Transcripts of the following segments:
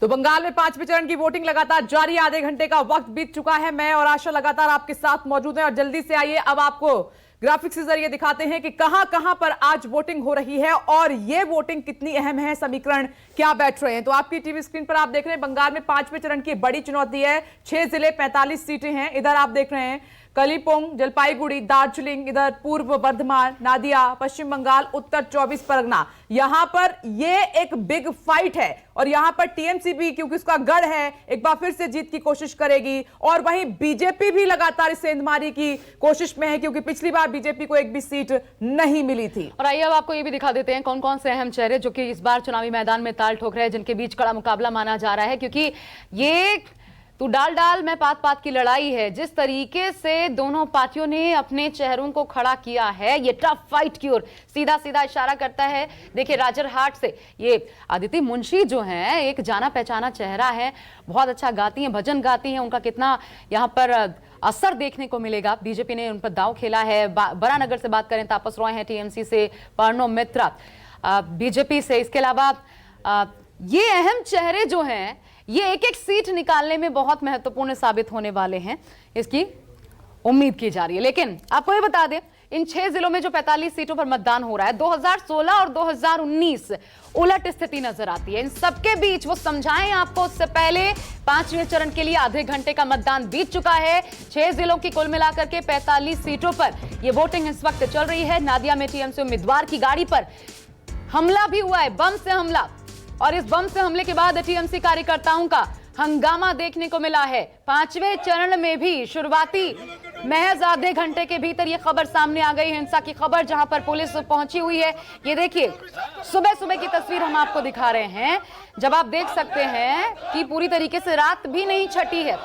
तो बंगाल में पांचवें चरण की वोटिंग लगातार जारी, आधे घंटे का वक्त बीत चुका है। मैं और आशा लगातार आपके साथ मौजूद हैं और जल्दी से आइए अब आपको ग्राफिक्स के जरिए दिखाते हैं कि कहां कहां पर आज वोटिंग हो रही है और ये वोटिंग कितनी अहम है, समीकरण क्या बैठ रहे हैं। तो आपकी टीवी स्क्रीन पर आप देख रहे हैं बंगाल में पांचवें चरण की बड़ी चुनौती है। 6 जिले 45 सीटें हैं। इधर आप देख रहे हैं कलिम्पोंग, जलपाईगुड़ी, दार्जिलिंग, इधर पूर्व बर्धमान, नादिया, पश्चिम बंगाल, उत्तर 24 परगना। यहां पर ये एक बिग फाइट है और यहां पर टीएमसी भी, क्योंकि उसका गढ़ है, एक बार फिर से जीत की कोशिश करेगी। और वहीं बीजेपी भी लगातार इस सेंधमारी की कोशिश में है, क्योंकि पिछली बार बीजेपी को एक भी सीट नहीं मिली थी। और आइए अब आपको ये भी दिखा देते हैं कौन कौन से अहम चेहरे जो कि इस बार चुनावी मैदान में ताल ठोक रहे हैं, जिनके बीच कड़ा मुकाबला माना जा रहा है। क्योंकि ये तू डाल डाल मैं पात पात की लड़ाई है। जिस तरीके से दोनों पार्टियों ने अपने चेहरों को खड़ा किया है, ये टफ फाइट की ओर सीधा सीधा इशारा करता है। देखिए राजरहाट से ये आदिति मुंशी जो हैं, एक जाना पहचाना चेहरा है, बहुत अच्छा गाती हैं, भजन गाती हैं। उनका कितना यहाँ पर असर देखने को मिलेगा, बीजेपी ने उन पर दांव खेला है। बरानगर से बात करें, तापस रॉय हैं टीएमसी से, पर्णो मित्रा बीजेपी से। इसके अलावा ये अहम चेहरे जो हैं, ये एक एक सीट निकालने में बहुत महत्वपूर्ण साबित होने वाले हैं, इसकी उम्मीद की जा रही है। लेकिन आपको ये बता दें, इन 6 जिलों में जो 45 सीटों पर मतदान हो रहा है, 2016 और 2019 उलट स्थिति नजर आती है। इन सबके बीच वो समझाएं आपको, उससे पहले पांचवें चरण के लिए आधे घंटे का मतदान बीत चुका है। 6 जिलों की कुल मिलाकर के 45 सीटों पर यह वोटिंग इस वक्त चल रही है। नादिया में टीएमसी उम्मीदवार की गाड़ी पर हमला भी हुआ है, बम से हमला, और इस बम से हमले के बाद टीएमसी कार्यकर्ताओं का हंगामा देखने को मिला है। पांचवें चरण में भी शुरुआती महज आधे घंटे के भीतर यह खबर सामने आ गई, हिंसा की खबर, जहां पर पुलिस पहुंची हुई है। ये देखिए सुबह सुबह की तस्वीर हम आपको दिखा रहे हैं, जब आप देख सकते हैं कि पूरी तरीके से रात भी नहीं छटी है,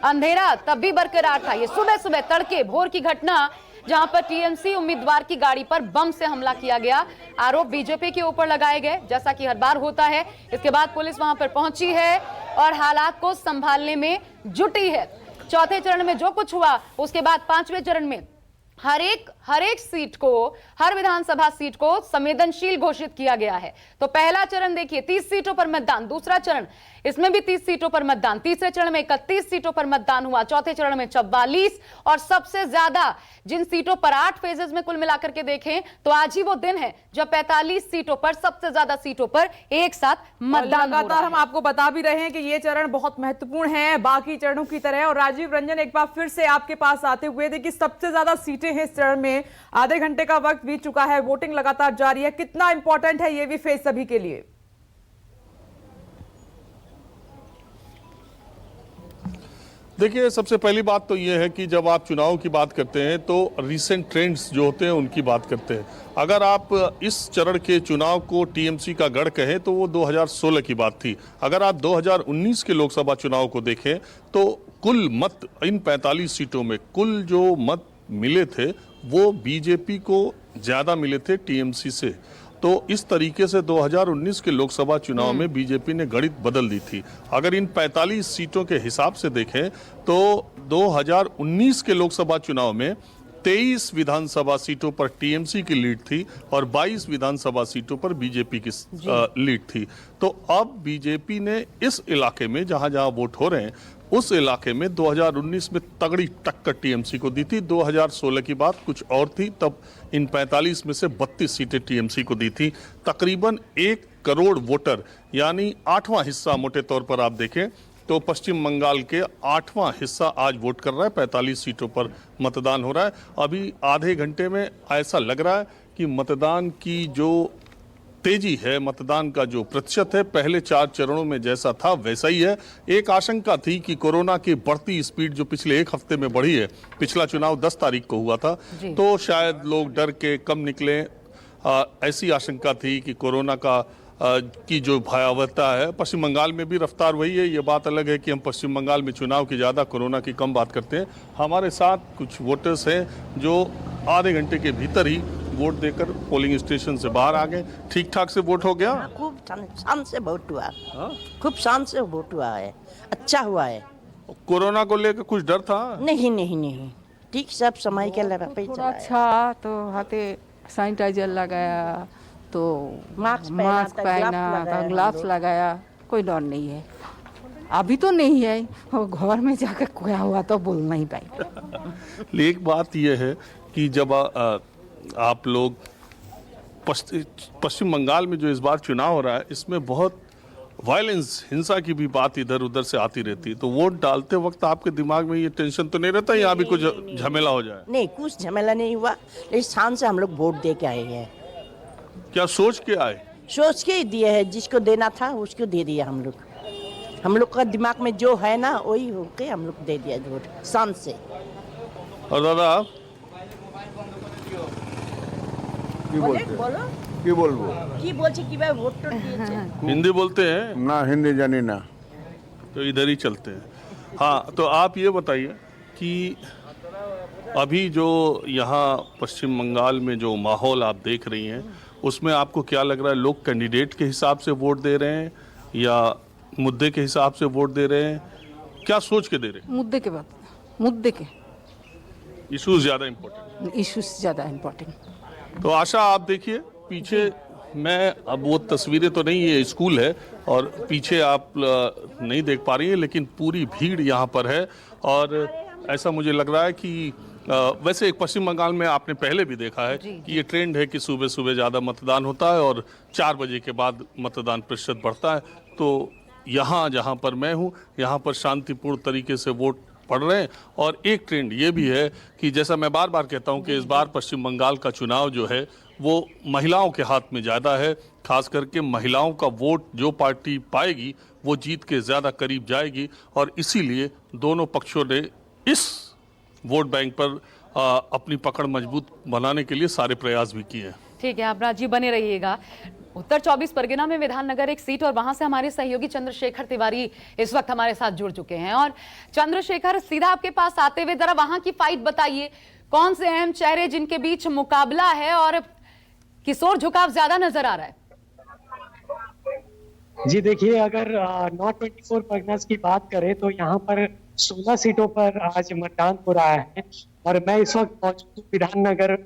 अंधेरा तब भी बरकरार था। ये सुबह सुबह तड़के भोर की घटना, जहां पर टीएमसी उम्मीदवार की गाड़ी पर बम से हमला किया गया। आरोप बीजेपी के ऊपर लगाए गए, जैसा कि हर बार होता है। इसके बाद पुलिस वहां पर पहुंची है और हालात को संभालने में जुटी है। चौथे चरण में जो कुछ हुआ, उसके बाद पांचवें चरण में हर एक सीट को, हर विधानसभा सीट को संवेदनशील घोषित किया गया है। तो पहला चरण देखिए 30 सीटों पर मतदान, दूसरा चरण इसमें भी 30 सीटों पर मतदान, तीसरे चरण में 31 सीटों पर मतदान हुआ, चौथे चरण में 44, और सबसे ज्यादा जिन सीटों पर 8 फेजेस में कुल मिलाकर के देखें तो आज ही वो दिन है जब 45 सीटों पर, सबसे ज्यादा सीटों पर एक साथ मतदान। लगातार हम आपको बता भी रहे हैं कि ये चरण बहुत महत्वपूर्ण है बाकी चरणों की तरह। और राजीव रंजन, एक बार फिर से आपके पास आते हुए, देखिए सबसे ज्यादा सीटें हैं इस चरण में, आधे घंटे का वक्त बीत चुका है, वोटिंग लगातार जारी है। कितना इंपॉर्टेंट है ये भी फेज सभी के लिए? देखिए, सबसे पहली बात तो ये है कि जब आप चुनाव की बात करते हैं तो रीसेंट ट्रेंड्स जो होते हैं उनकी बात करते हैं। अगर आप इस चरण के चुनाव को टीएमसी का गढ़ कहें तो वो 2016 की बात थी। अगर आप 2019 के लोकसभा चुनाव को देखें तो कुल मत इन 45 सीटों में कुल जो मत मिले थे वो बीजेपी को ज़्यादा मिले थे टीएमसी से। तो इस तरीके से 2019 के लोकसभा चुनाव में बीजेपी ने गणित बदल दी थी। अगर इन 45 सीटों के हिसाब से देखें तो 2019 के लोकसभा चुनाव में 23 विधानसभा सीटों पर टीएमसी की लीड थी और 22 विधानसभा सीटों पर बीजेपी की लीड थी। तो अब बीजेपी ने इस इलाके में जहां जहां वोट हो रहे हैं उस इलाके में 2019 में तगड़ी टक्कर टीएमसी को दी थी। 2016 की बात कुछ और थी, तब इन 45 में से 32 सीटें टीएमसी को दी थी। तकरीबन 1 करोड़ वोटर, यानी 8वां हिस्सा मोटे तौर पर आप देखें तो पश्चिम बंगाल के 8वां हिस्सा आज वोट कर रहा है। 45 सीटों पर मतदान हो रहा है। अभी आधे घंटे में ऐसा लग रहा है कि मतदान की जो तेजी है, मतदान का जो प्रतिशत है, पहले 4 चरणों में जैसा था वैसा ही है। एक आशंका थी कि कोरोना की बढ़ती स्पीड जो पिछले 1 हफ्ते में बढ़ी है, पिछला चुनाव 10 तारीख को हुआ था, तो शायद लोग डर के कम निकले, ऐसी आशंका थी कि कोरोना का की जो भयावहता है। पश्चिम बंगाल में भी रफ्तार वही है। ये बात अलग है कि हम पश्चिम बंगाल में चुनाव की ज़्यादा, कोरोना की कम बात करते हैं। हमारे साथ कुछ वोटर्स हैं जो आधे घंटे के भीतर ही वोट देकर पोलिंग स्टेशन से बाहर आ गए। ठीक ठाक से वोट हो गया? खूब शान से वोट हुआ, खूब शान से वोट हुआ है, अच्छा हुआ है। कोरोना को लेकर कुछ डर था? नहीं नहीं नहीं, ठीक सब समय के लगा पे थोड़ा अच्छा, तो हाथे सैनिटाइजर लगाया, तो मास्क पहना, ग्लव्स लगाया, कोई डर नहीं है। अभी तो नहीं है, वो घर में जाकर क्या हुआ तो बोलना ही पाएगा। लेकिन एक बात यह है कि जब आप लोग पश्चिम बंगाल में जो इस बार चुनाव हो रहा है, इसमें बहुत वायलेंस, हिंसा की भी बात इधर उधर से आती रहती है, तो वोट डालते वक्त आपके दिमाग में ये टेंशन तो नहीं रहता यहाँ भी कुछ झमेला हो जाए? नहीं, कुछ झमेला नहीं हुआ, लेकिन शान से हम लोग वोट दे के आए हैं। क्या सोच के आए? सोच के ही दिए है, जिसको देना था उसको दे दिया हम लोग। हम लोग का दिमाग में जो है ना वही होके हम लोग दे दिया वोट शान से। और दादा आप? बोलो কি বলবো কি বলছে কিভাবে ভোট টোট দিয়েছে। हिंदी बोलते हैं? না হিন্দি জানি না। तो इधर ही चलते हैं। हाँ, तो आप ये बताइए कि अभी जो यहाँ पश्चिम बंगाल में जो माहौल आप देख रही हैं, उसमें आपको क्या लग रहा है, लोग कैंडिडेट के हिसाब से वोट दे रहे हैं या मुद्दे के हिसाब से वोट दे रहे हैं? क्या सोच के दे रहे हैं? मुद्दे के बाद, मुद्दे के इशूज ज़्यादा इम्पोर्टेंट। इश्यूज ज़्यादा इम्पोर्टेंट। तो आशा, आप देखिए पीछे, मैं अब वो तस्वीरें तो नहीं, ये स्कूल है और पीछे आप नहीं देख पा रही हैं, लेकिन पूरी भीड़ यहाँ पर है। और ऐसा मुझे लग रहा है कि वैसे एक पश्चिम बंगाल में आपने पहले भी देखा है कि ये ट्रेंड है कि सुबह सुबह ज़्यादा मतदान होता है और 4 बजे के बाद मतदान प्रतिशत बढ़ता है। तो यहाँ जहाँ पर मैं हूँ, यहाँ पर शांतिपूर्ण तरीके से वोट पड़ रहे हैं। और एक ट्रेंड ये भी है कि जैसा मैं बार बार कहता हूँ कि इस बार पश्चिम बंगाल का चुनाव जो है वो महिलाओं के हाथ में ज़्यादा है। खास करके महिलाओं का वोट जो पार्टी पाएगी वो जीत के ज़्यादा करीब जाएगी, और इसीलिए दोनों पक्षों ने इस वोट बैंक पर अपनी पकड़ मजबूत बनाने के लिए सारे प्रयास भी किए हैं। ठीक है, आप राजीव बने रहिएगा। उत्तर 24 परगना में विधाननगर एक सीट, और वहां से हमारे सहयोगी चंद्रशेखर तिवारी इस वक्त हमारे साथ जुड़ चुके हैं। और चंद्रशेखर, सीधा आपके पास आते हुए जरा वहां की फाइट बताइए, कौन से अहम चेहरे जिनके बीच मुकाबला है और किस ओर झुकाव ज्यादा नजर आ रहा है? जी देखिए, अगर नॉर्थ 24 परगनास की बात करें तो यहाँ पर 16 सीटों पर आज मतदान हो रहा है, और मैं इस वक्त मौजूद हूँ विधाननगर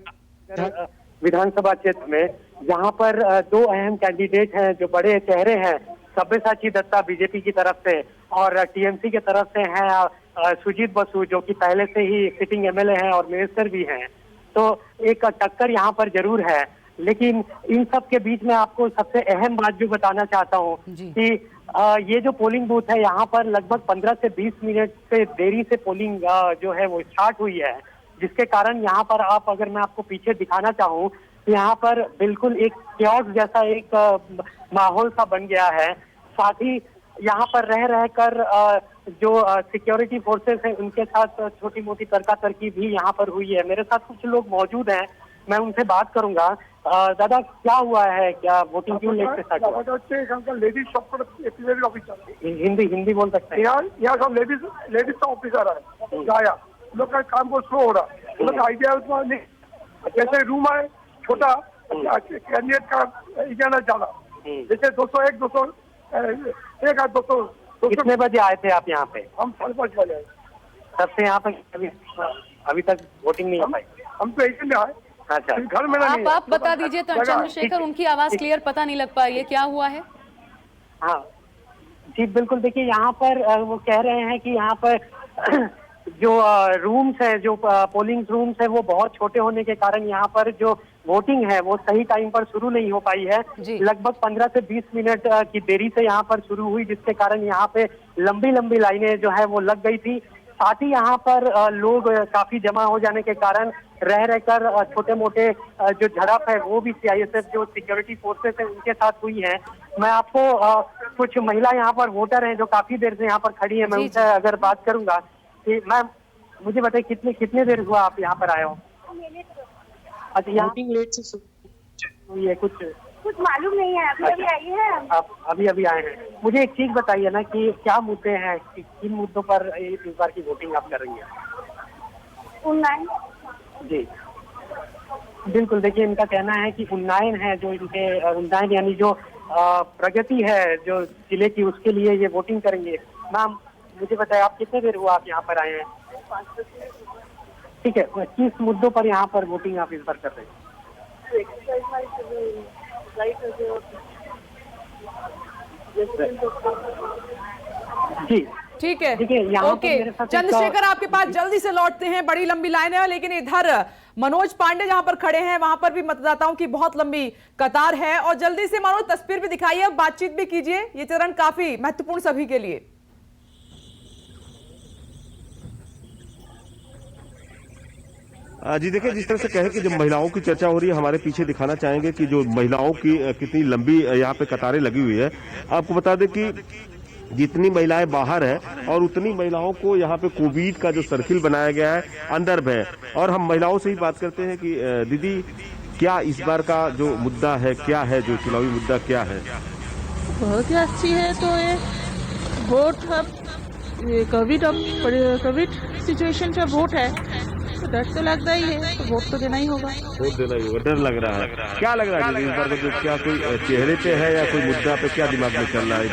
विधानसभा क्षेत्र में, जहाँ पर 2 अहम कैंडिडेट हैं जो बड़े चेहरे हैं। सब्यसाची दत्ता बीजेपी की तरफ से और टीएमसी की तरफ से हैं सुजीत बसु, जो कि पहले से ही सिटिंग एमएलए हैं और मिनिस्टर भी हैं। तो एक टक्कर यहाँ पर जरूर है, लेकिन इन सब के बीच में आपको सबसे अहम बात जो बताना चाहता हूँ कि ये जो पोलिंग बूथ है, यहाँ पर लगभग 15 से 20 मिनट से देरी से पोलिंग जो है वो स्टार्ट हुई है, जिसके कारण यहाँ पर आप, अगर मैं आपको पीछे दिखाना चाहूँ, यहाँ पर बिल्कुल एक क्योस जैसा एक माहौल सा बन गया है। साथ ही यहाँ पर रहकर जो सिक्योरिटी फोर्सेस हैं उनके साथ छोटी मोटी तर्कातर्की भी यहाँ पर हुई है। मेरे साथ कुछ लोग मौजूद हैं, मैं उनसे बात करूंगा। दादा, क्या हुआ है, क्या वोटिंग क्यों लेट से स्टार्ट हुआ? लेडीज सब ऑफिसर हिंदी बोल सकते हैं? यहाँ सब लेडीज का ऑफिसर है, आया लोग का काम को स्लो हो रहा है, लोग आइडिया उतना नहीं। जैसे रूम है छोटा, कैंडिडेट का इजाना ज्यादा, जैसे 201 200 कितने बजे आए थे आप यहाँ पे? हम 5:30 बजे आए। तब से यहाँ पे अभी तक वोटिंग नहीं हो पाई? हम तो एक में आए। अच्छा, घर में आप बता दीजिए चंद्रशेखर, उनकी आवाज क्लियर पता नहीं लग पा रही है, क्या हुआ है? हाँ जी बिल्कुल, देखिए यहाँ पर वो कह रहे हैं कि यहाँ पर जो रूम्स है, जो पोलिंग रूम्स है, वो बहुत छोटे होने के कारण यहाँ पर जो वोटिंग है वो सही टाइम पर शुरू नहीं हो पाई है। लगभग 15 से 20 मिनट की देरी से यहाँ पर शुरू हुई, जिसके कारण यहाँ पे लंबी लंबी लाइनें जो है वो लग गई थी। साथ ही यहाँ पर लोग काफी जमा हो जाने के कारण रहकर छोटे मोटे जो झड़प है वो भी सीआईएसएफ जो सिक्योरिटी फोर्सेस है उनके साथ हुई है। मैं आपको कुछ महिला यहाँ पर वोटर हैं जो काफी देर से यहाँ पर खड़ी है, मैं उनसे अगर बात करूंगा कि मैम मुझे बताइए कितने देर हुआ आप यहाँ पर आए हो? अच्छा, वोटिंग लेट से हुई है, कुछ मालूम नहीं है, अभी आई है। आप अभी आए हैं। मुझे एक चीज बताइए ना कि क्या मुद्दे हैं, किन मुद्दों पर इस बार की वोटिंग आप कर रही हैं? उन्नयन। जी बिल्कुल, देखिए इनका कहना है कि उन्नयन है, जो इनके उन्नयन यानी जो प्रगति है जो जिले की, उसके लिए ये वोटिंग करेंगे। मैम मुझे बताइए आप कितने देर हुआ आप यहाँ पर आए हैं? ठीक है, किस मुद्दों पर यहाँ पर वोटिंग आप इस बार कर रहे हैं? जी ठीक है, देखिए, यहाँ पर ओके मेरे साथ एक चंद्रशेखर आपके पास जल्दी से लौटते हैं, बड़ी लंबी लाइन है, लेकिन इधर मनोज पांडे जहां पर खड़े हैं वहां पर भी मतदाताओं की बहुत लंबी कतार है। और जल्दी से मनोज तस्वीर भी दिखाइए, बातचीत भी कीजिए, ये चरण काफी महत्वपूर्ण सभी के लिए। जी देखिए, जिस तरह से कहें कि जब महिलाओं की चर्चा हो रही है, हमारे पीछे दिखाना चाहेंगे कि जो महिलाओं की कितनी लंबी यहाँ पे कतारें लगी हुई है। आपको बता दें कि जितनी महिलाएं बाहर है और उतनी महिलाओं को यहाँ पे कोविड का जो सर्किल बनाया गया है अंदर है। और हम महिलाओं से ही बात करते हैं कि दीदी क्या इस बार का जो मुद्दा है, क्या है जो चुनावी मुद्दा क्या है? बहुत ही अच्छी है। तो ये वोट अब ये कोविड सिचुएशन पे वोट है तो डर तो लगता ही है, तो वोट तो देना ही होगा। वोट देना ही होगा, डर लग रहा है। क्या लग रहा है इस बार जो क्या कोई चेहरे पे है या कोई मुद्दा पे क्या दिमाग में चल रहा है?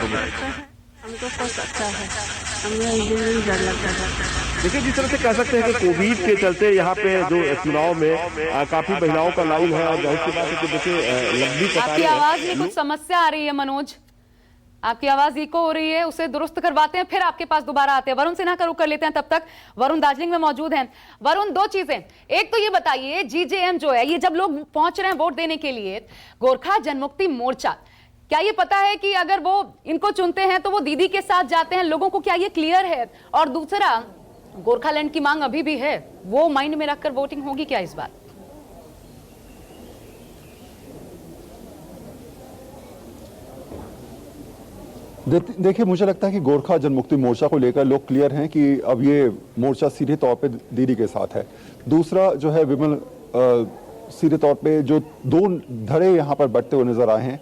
हमको बहुत अच्छा है, हमें डर लगता है। देखिए, जिस तरह से कह सकते हैं कि कोविड के चलते यहाँ पे जो चुनाव में काफी महिलाओं का लाइन है और बहुत सी बात है कि देखिए लंबी कतारें। आपकी आवाज में कुछ समस्या आ रही है मनोज, आपकी आवाज इको हो रही है, उसे दुरुस्त करवाते हैं, फिर आपके पास दोबारा आते हैं। वरुण सिन्हा का रुख कर लेते हैं, तब तक वरुण दार्जिलिंग में मौजूद हैं। वरुण, दो चीजें, एक तो ये बताइए जीजेएम जो है, ये जब लोग पहुंच रहे हैं वोट देने के लिए, गोरखा जनमुक्ति मोर्चा, क्या ये पता है कि अगर वो इनको चुनते हैं तो वो दीदी के साथ जाते हैं? लोगों को क्या ये क्लियर है? और दूसरा, गोरखालैंड की मांग अभी भी है, वो माइंड में रखकर वोटिंग होगी क्या इस बार? देखिए, मुझे लगता है कि गोरखा जनमुक्ति मोर्चा को लेकर लोग क्लियर हैं कि अब ये मोर्चा सीधे तौर पे दीदी के साथ है। दूसरा जो है विमल सीधे तौर पे जो दो धड़े यहाँ पर बढ़ते हुए नजर आए हैं,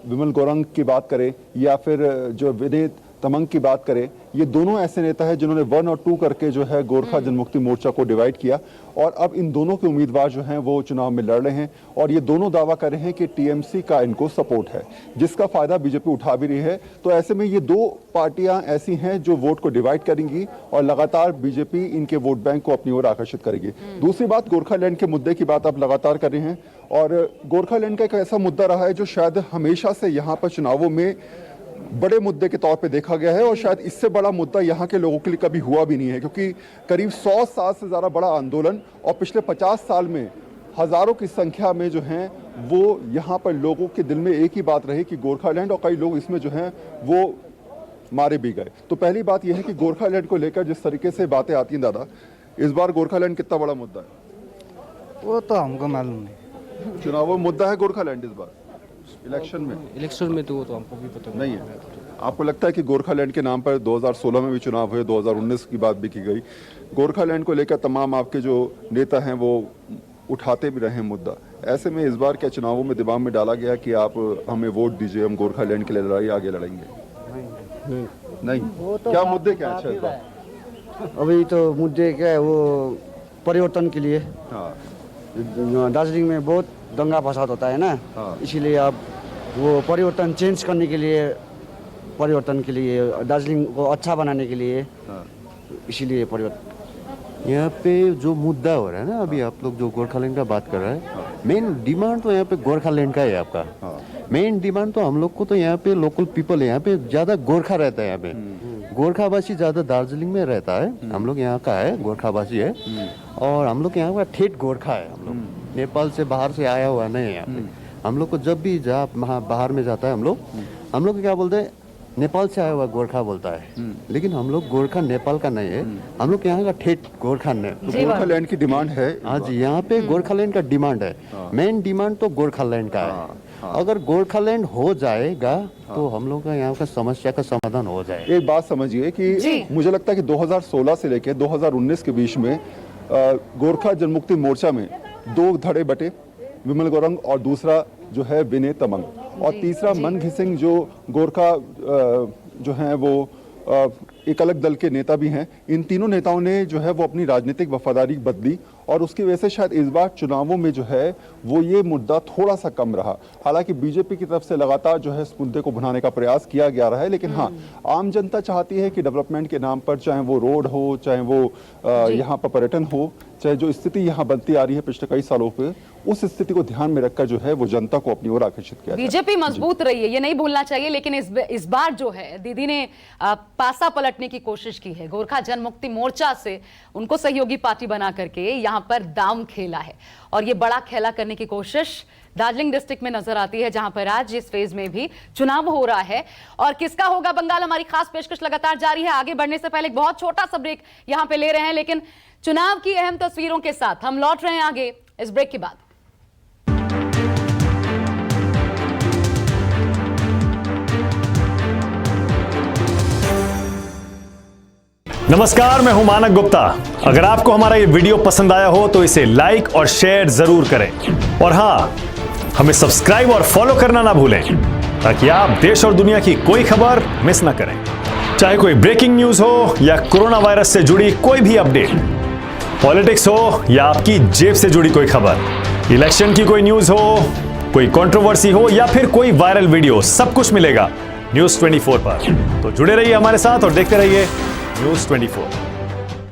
विमल गौरंग की बात करें या फिर जो विनय तमंग की बात करें, ये दोनों ऐसे नेता हैं जिन्होंने 1 और 2 करके जो है गोरखा जनमुक्ति मोर्चा को डिवाइड किया और अब इन दोनों के उम्मीदवार जो हैं वो चुनाव में लड़ रहे हैं और ये दोनों दावा कर रहे हैं कि टीएमसी का इनको सपोर्ट है, जिसका फायदा बीजेपी उठा भी रही है। तो ऐसे में ये दो पार्टियां ऐसी हैं जो वोट को डिवाइड करेंगी और लगातार बीजेपी इनके वोट बैंक को अपनी ओर आकर्षित करेगी। दूसरी बात, गोरखालैंड के मुद्दे की बात आप लगातार कर रहे हैं और गोरखालैंड का एक ऐसा मुद्दा रहा है जो शायद हमेशा से यहाँ पर चुनावों में बड़े मुद्दे के तौर पे देखा गया है और शायद इससे बड़ा मुद्दा यहाँ के लोगों के लिए कभी हुआ भी नहीं है, क्योंकि करीब 100 साल से ज़्यादा बड़ा आंदोलन और पिछले 50 साल में हज़ारों की संख्या में जो हैं वो यहाँ पर लोगों के दिल में एक ही बात रही कि गोरखालैंड, और कई लोग इसमें जो हैं वो मारे भी गए। तो पहली बात यह है कि गोरखालैंड को लेकर जिस तरीके से बातें आती हैं दादा, इस बार गोरखालैंड कितना बड़ा मुद्दा है वो तो हमको मालूम नहीं। चुनाव मुद्दा है गोरखालैंड इस बार इलेक्शन में तो वो तो हमको भी पता नहीं है। आपको लगता है कि गोरखालैंड के नाम पर 2016 में भी चुनाव हुए, 2019 की बात भी की गई, गोरखालैंड को लेकर तमाम आपके जो नेता हैं वो उठाते भी रहे मुद्दा, ऐसे में इस बार क्या चुनावों में दिमाग में डाला गया कि आप हमें वोट दीजिए, हम गोरखालैंड के लिए लड़ाई आगे लड़ेंगे? नहीं। तो क्या मुद्दे क्या है इस बार? अभी तो मुद्दे क्या है, वो परिवर्तन के लिए। हाँ, दार्जिलिंग में बहुत दंगा फसाद होता है ना। हाँ। इसीलिए अब वो परिवर्तन चेंज करने के लिए, परिवर्तन के लिए, दार्जिलिंग को अच्छा बनाने के लिए, इसीलिए परिवर्तन। यहाँ पे जो मुद्दा हो रहा है ना, अभी आप लोग जो गोरखालैंड का बात कर रहे हैं, मेन डिमांड तो यहाँ पे गोरखालैंड का है आपका। मेन डिमांड तो हम लोग को तो यहाँ पे लोकल पीपल है, यहाँ पे ज्यादा गोरखा रहता है, यहाँ पे गोरखावासी ज्यादा दार्जिलिंग में रहता है। हम लोग यहाँ का है, गोरखावासी है और हम लोग यहाँ का ठेठ गोरखा है। हम लोग नेपाल से बाहर से आया हुआ नहीं है यहाँ पे। हम लोग को जब भी बाहर में जाता है हम लोग क्या बोलते हैं, नेपाल से आया हुआ गोरखा बोलता है, लेकिन हम लोग गोरखा नेपाल का नहीं है, हम लोग यहाँ का ठेठ गोरखा नहीं। तो गोरखालैंड की डिमांड है? हाँ जी, यहाँ पे गोरखालैंड का डिमांड है। मेन डिमांड तो गोरखालैंड का है। अगर गोरखालैंड हो जाएगा तो हम लोग का यहाँ का समस्या का समाधान हो जाएगा। एक बात समझिए कि मुझे लगता है कि 2016 से लेकर 2019 के बीच में गोरखा जनमुक्ति मोर्चा में 2 धड़े बटे, विमल गौरंग और दूसरा जो है विनय तमंग और तीसरा मन घिसिंग जो गोरखा जो हैं वो एक अलग दल के नेता भी हैं। इन तीनों नेताओं ने जो है वो अपनी राजनीतिक वफादारी बदली और उसकी वजह से शायद इस बार चुनावों में जो है वो ये मुद्दा थोड़ा सा कम रहा। हालांकि बीजेपी की तरफ से लगातार जो है इस मुद्दे को भुनाने का प्रयास किया गया रहा है, लेकिन हाँ, आम जनता चाहती है कि डेवलपमेंट के नाम पर, चाहे वो रोड हो, चाहे वो यहाँ पर पर्यटन हो, चाहे जो स्थिति यहाँ बनती आ रही है पिछले कई सालों पे, उस स्थिति को ध्यान में रखकर जो है वो जनता को अपनी ओर आकर्षित किया जाए। बीजेपी मजबूत रही है, ये नहीं भूलना चाहिए, लेकिन इस बार जो है दीदी ने पासा पलटने की कोशिश की है। गोरखा जनमुक्ति मोर्चा से उनको सहयोगी पार्टी बना करके यहां पर दांव खेला है और ये बड़ा खेला करने की कोशिश दार्जिलिंग डिस्ट्रिक्ट में नजर आती है, जहां पर आज इस फेज में भी चुनाव हो रहा है। और किसका होगा बंगाल, हमारी खास पेशकश लगातार जारी है। आगे बढ़ने से पहले एक बहुत छोटा सा ब्रेक यहां पे ले रहे हैं, लेकिन चुनाव की अहम तस्वीरों के साथ हम लौट रहे हैं आगे इस ब्रेक के बाद। नमस्कार, मैं हूं मानक गुप्ता। अगर आपको हमारा ये वीडियो पसंद आया हो तो इसे लाइक और शेयर जरूर करें और हां, हमें सब्सक्राइब और फॉलो करना ना भूलें ताकि आप देश और दुनिया की कोई खबर मिस ना करें। चाहे कोई ब्रेकिंग न्यूज हो या कोरोना वायरस से जुड़ी कोई भी अपडेट, पॉलिटिक्स हो या आपकी जेब से जुड़ी कोई खबर, इलेक्शन की कोई न्यूज हो, कोई कंट्रोवर्सी हो या फिर कोई वायरल वीडियो, सब कुछ मिलेगा न्यूज़ 24 पर। तो जुड़े रहिए हमारे साथ और देखते रहिए न्यूज़ 24।